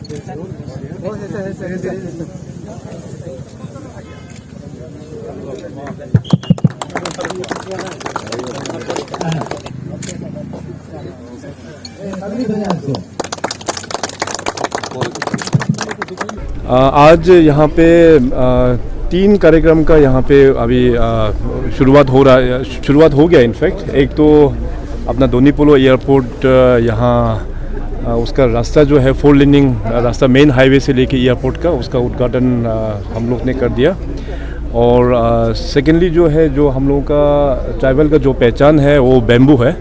आज यहाँ पे 3 कार्यक्रम का यहाँ पे अभी शुरुआत हो गया इनफैक्ट। एक तो अपना दोनीपोलो एयरपोर्ट यहाँ उसका रास्ता जो है 4 लेनिंग रास्ता मेन हाईवे से लेके एयरपोर्ट का उसका उद्घाटन हम लोग ने कर दिया। और सेकेंडली जो है जो हम लोगों का ट्राइबल का जो पहचान है वो बैम्बू है।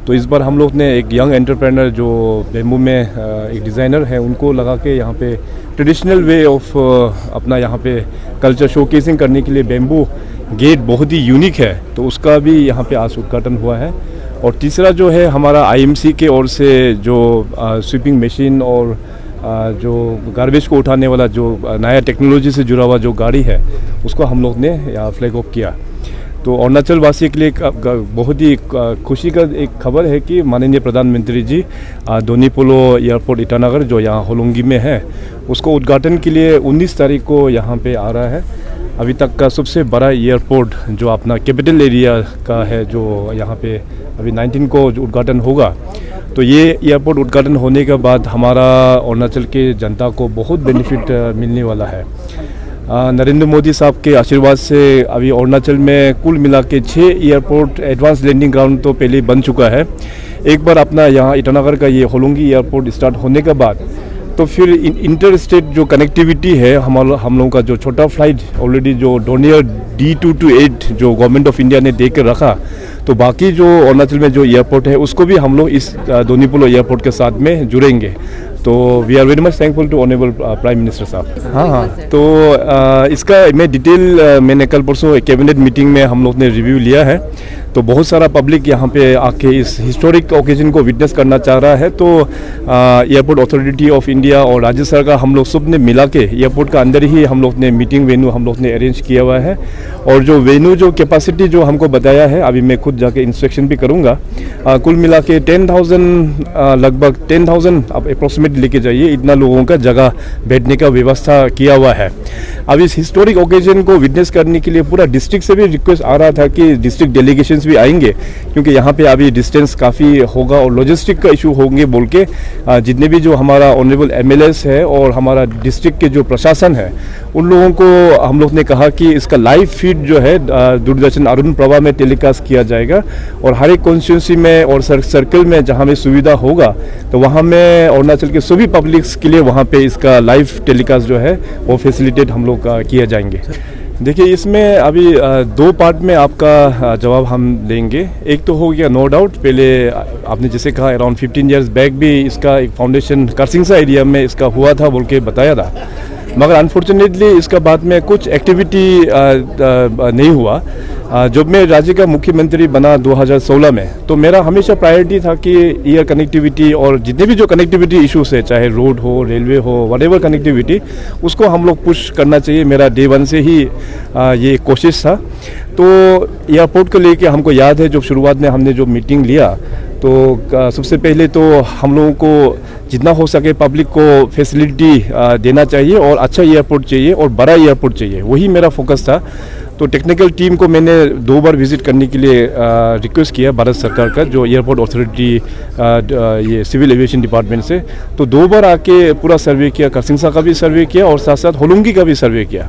तो इस बार हम लोग ने एक यंग एंटरप्रेनर जो बैम्बू में एक डिज़ाइनर है उनको लगा के यहाँ पे ट्रेडिशनल वे ऑफ अपना यहाँ पे कल्चर शोकेसिंग करने के लिए बैम्बू गेट बहुत ही यूनिक है, तो उसका भी यहाँ पे आज उद्घाटन हुआ है। और तीसरा जो है हमारा आईएमसी के ओर से जो स्वीपिंग मशीन और जो गार्बेज को उठाने वाला जो नया टेक्नोलॉजी से जुड़ा हुआ जो गाड़ी है उसको हम लोग ने यहाँ फ्लैग ऑफ किया। तो अरुणाचल वासी के लिए बहुत ही खुशी का एक खबर है कि माननीय प्रधानमंत्री जी दोनीपोलो एयरपोर्ट ईटानगर जो यहाँ होलोंगी में है उसको उद्घाटन के लिए 19 तारीख को यहाँ पे आ रहा है। अभी तक का सबसे बड़ा एयरपोर्ट जो अपना कैपिटल एरिया का है जो यहाँ पे अभी 19 को उद्घाटन होगा। तो ये एयरपोर्ट उद्घाटन होने के बाद हमारा अरुणाचल के जनता को बहुत बेनिफिट मिलने वाला है। नरेंद्र मोदी साहब के आशीर्वाद से अभी अरुणाचल में कुल मिला के 6 एयरपोर्ट एडवांस लैंडिंग ग्राउंड तो पहले बन चुका है। एक बार अपना यहाँ ईटानगर का ये होलोंगी एयरपोर्ट स्टार्ट होने के बाद तो फिर इंटर स्टेट जो कनेक्टिविटी है हम लोगों का जो छोटा फ्लाइट ऑलरेडी जो डोनियर D228 जो गवर्नमेंट ऑफ इंडिया ने दे कर रखा, तो बाकी जो अरुणाचल में जो एयरपोर्ट है उसको भी हम लोग इस दोनीपोलो एयरपोर्ट के साथ में जुड़ेंगे। तो we are very much thankful to honourable prime minister साहब। हाँ, तो इसका मैं डिटेल मैंने कल परसों कैबिनेट मीटिंग में हम लोग ने रिव्यू लिया है। तो बहुत सारा पब्लिक यहाँ पे आके इस हिस्टोरिक ओकेजन को विटनेस करना चाह रहा है। तो एयरपोर्ट अथॉरिटी ऑफ इंडिया और राज्य सरकार हम लोग सब ने मिला के एयरपोर्ट का अंदर ही हम लोग ने मीटिंग वेन्यू हम लोग ने अरेंज किया हुआ है। और जो वेन्यू जो कैपेसिटी जो हमको बताया है अभी मैं खुद जाके इंस्पेक्शन भी करूँगा, कुल मिला के 10,000 लगभग 10,000 आप अप्रोक्सीमेट लेके जाइए, इतना लोगों का जगह बैठने का व्यवस्था किया हुआ है। अब इस हिस्टोरिक ओकेजन को विटनेस करने के लिए पूरा डिस्ट्रिक्ट से भी रिक्वेस्ट आ रहा था कि डिस्ट्रिक्ट डेलीगेशंस भी आएंगे, क्योंकि यहाँ पे अभी डिस्टेंस काफ़ी होगा और लॉजिस्टिक का इशू होंगे बोल के जितने भी जो हमारा ऑनरेबल MLAs है और हमारा डिस्ट्रिक्ट के जो प्रशासन है उन लोगों को हम लोग ने कहा कि इसका लाइव फीड जो है दूरदर्शन अरुण प्रभा में टेलीकास्ट किया जाएगा। और हर एक कॉन्स्टिट्यूंसी में और सर्कल में जहाँ में सुविधा होगा तो वहाँ में अरुणाचल के सभी पब्लिक्स के लिए वहाँ पे इसका लाइव टेलीकास्ट जो है वो फैसिलिटेट हम लोग किया जाएंगे। देखिए, इसमें अभी 2 पार्ट में आपका जवाब हम देंगे। एक तो हो गया नो डाउट, पहले आपने जैसे कहा अराउंड 15 ईयर्स बैक भी इसका एक फाउंडेशन करसिंगसा एरिया में इसका हुआ था बोल के बताया था, मगर अनफॉर्चुनेटली इसका बाद में कुछ एक्टिविटी नहीं हुआ। जब मैं राज्य का मुख्यमंत्री बना 2016 में, तो मेरा हमेशा प्रायोरिटी था कि एयर कनेक्टिविटी और जितने भी जो कनेक्टिविटी इश्यूज है, चाहे रोड हो, रेलवे हो, व्हाटएवर कनेक्टिविटी, उसको हम लोग पुश करना चाहिए। मेरा डे 1 से ही ये कोशिश था। तो एयरपोर्ट को लेके हमको याद है जब शुरुआत में हमने जो मीटिंग लिया तो सबसे पहले तो हम लोगों को जितना हो सके पब्लिक को फैसिलिटी देना चाहिए और अच्छा एयरपोर्ट चाहिए और बड़ा एयरपोर्ट चाहिए, वही मेरा फोकस था। तो टेक्निकल टीम को मैंने 2 बार विजिट करने के लिए रिक्वेस्ट किया भारत सरकार का जो एयरपोर्ट अथॉरिटी ये सिविल एविएशन डिपार्टमेंट से। तो 2 बार आके पूरा सर्वे किया, करसिंगसा का भी सर्वे किया और साथ साथ होलोंगी का भी सर्वे किया।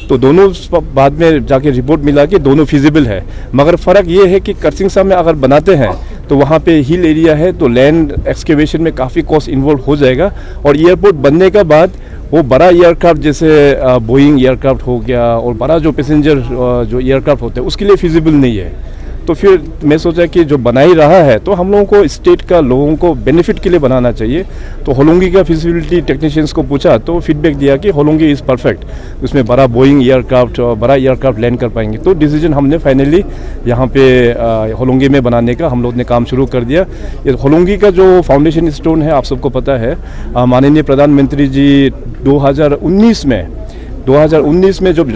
तो दोनों बाद में जाके रिपोर्ट मिला कि दोनों फिजिबल है, मगर फ़र्क ये है कि करसिंगसा में अगर बनाते हैं तो वहाँ पे हिल एरिया है, तो लैंड एक्सकेवेशन में काफ़ी कॉस्ट इन्वॉल्व हो जाएगा। और एयरपोर्ट बनने के बाद वो बड़ा एयरक्राफ्ट जैसे बोइंग एयरक्राफ्ट हो गया और बड़ा जो पैसेंजर जो एयरक्राफ्ट होते हैं उसके लिए फिजिबल नहीं है। तो फिर मैं सोचा कि जो बना ही रहा है तो हम लोगों को स्टेट का लोगों को बेनिफिट के लिए बनाना चाहिए। तो होलोंगी का फिजिबिलिटी टेक्नीशियंस को पूछा तो फीडबैक दिया कि होलोंगी इज़ परफेक्ट, उसमें बड़ा बोइंग एयरक्राफ्ट बड़ा एयरक्राफ्ट लैंड कर पाएंगे। तो डिसीजन हमने फाइनली यहाँ पे होलोंगी में बनाने का हम लोग ने काम शुरू कर दिया। ये होलोंगी का जो फाउंडेशन स्टोन है आप सबको पता है, माननीय प्रधानमंत्री जी 2019 में जब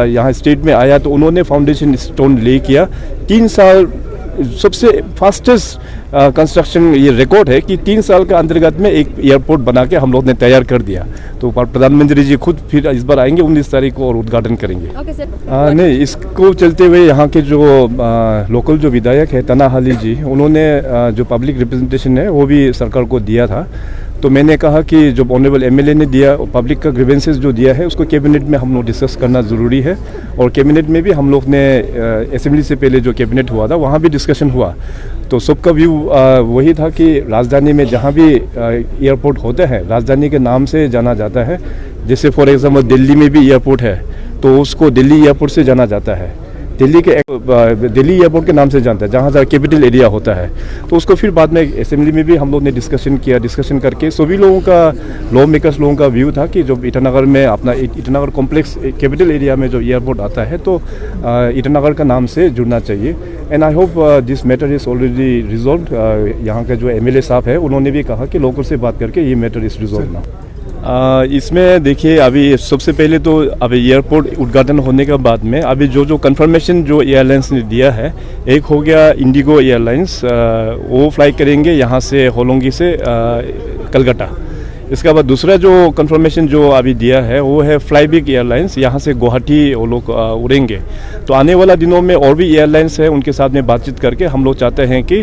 यहाँ स्टेट में आया तो उन्होंने फाउंडेशन स्टोन ले किया। 3 साल सबसे फास्टेस्ट कंस्ट्रक्शन ये रिकॉर्ड है कि 3 साल का अंतर्गत में एक एयरपोर्ट बना के हम लोग ने तैयार कर दिया। तो प्रधानमंत्री जी खुद फिर इस बार आएंगे 19 तारीख को और उद्घाटन करेंगे। Okay sir. नहीं, इसको चलते हुए यहाँ के जो लोकल जो विधायक है तनाहाली जी, उन्होंने जो पब्लिक रिप्रेजेंटेशन है वो भी सरकार को दिया था। तो मैंने कहा कि जो ऑनरेबल एमएलए ने दिया, पब्लिक का ग्रीवेंसेस जो दिया है उसको कैबिनेट में हम लोग डिस्कस करना ज़रूरी है। और कैबिनेट में भी हम लोग ने असेंबली से पहले जो कैबिनेट हुआ था वहाँ भी डिस्कशन हुआ। तो सबका व्यू वही था कि राजधानी में जहाँ भी एयरपोर्ट होता है राजधानी के नाम से जाना जाता है। जैसे फॉर एग्जांपल दिल्ली में भी एयरपोर्ट है तो उसको दिल्ली एयरपोर्ट से जाना जाता है, दिल्ली एयरपोर्ट के नाम से जानता है जहाँ जहाँ कैपिटल एरिया होता है। तो उसको फिर बाद में असेंबली में भी हम लोग ने डिस्कशन करके सभी लोगों का, लॉ मेकर्स लोगों का व्यू था कि जो ईटानगर में अपना ईटानगर कॉम्प्लेक्स कैपिटल एरिया में जो एयरपोर्ट आता है तो ईटानगर का नाम से जुड़ना चाहिए। And I hope this matter is already resolve. यहाँ का जो एमएलए साहब है उन्होंने भी कहा कि लोकल से बात करके ये मैटर इज़ रिजॉल्व ना। इसमें देखिए, अभी सबसे पहले तो अभी एयरपोर्ट उद्घाटन होने के बाद में अभी जो कंफर्मेशन जो एयरलाइंस ने दिया है, एक हो गया इंडिगो एयरलाइंस, वो फ्लाई करेंगे यहाँ से होलोंगी से कलकत्ता। इसके बाद दूसरा जो कंफर्मेशन जो अभी दिया है वो है फ्लाईबिग एयरलाइंस, यहाँ से गुवाहाटी वो लोग उड़ेंगे। तो आने वाला दिनों में और भी एयरलाइंस है, उनके साथ में बातचीत करके हम लोग चाहते हैं कि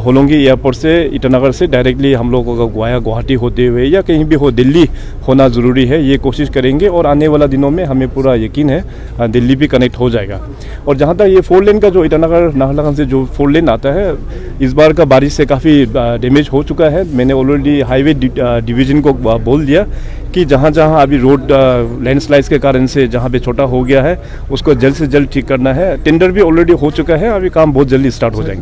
होलोंगी एयरपोर्ट से ईटानगर से डायरेक्टली हम लोग को गुवाहाटी होते हुए या कहीं भी हो दिल्ली होना ज़रूरी है, ये कोशिश करेंगे। और आने वाला दिनों में हमें पूरा यकीन है दिल्ली भी कनेक्ट हो जाएगा। और जहाँ तक ये 4 लेन का जो ईटानगर नाहरलगुन से जो 4 लेन आता है, इस बार का बारिश से काफ़ी डैमेज हो चुका है। मैंने ऑलरेडी हाईवे डिवीज़न को बोल दिया कि जहाँ जहाँ अभी रोड लैंडस्लाइड्स के कारण से जहाँ पे छोटा हो गया है उसको जल्द से जल्द ठीक करना है। टेंडर भी ऑलरेडी हो चुका है, अभी काम बहुत जल्दी स्टार्ट हो जाएंगे।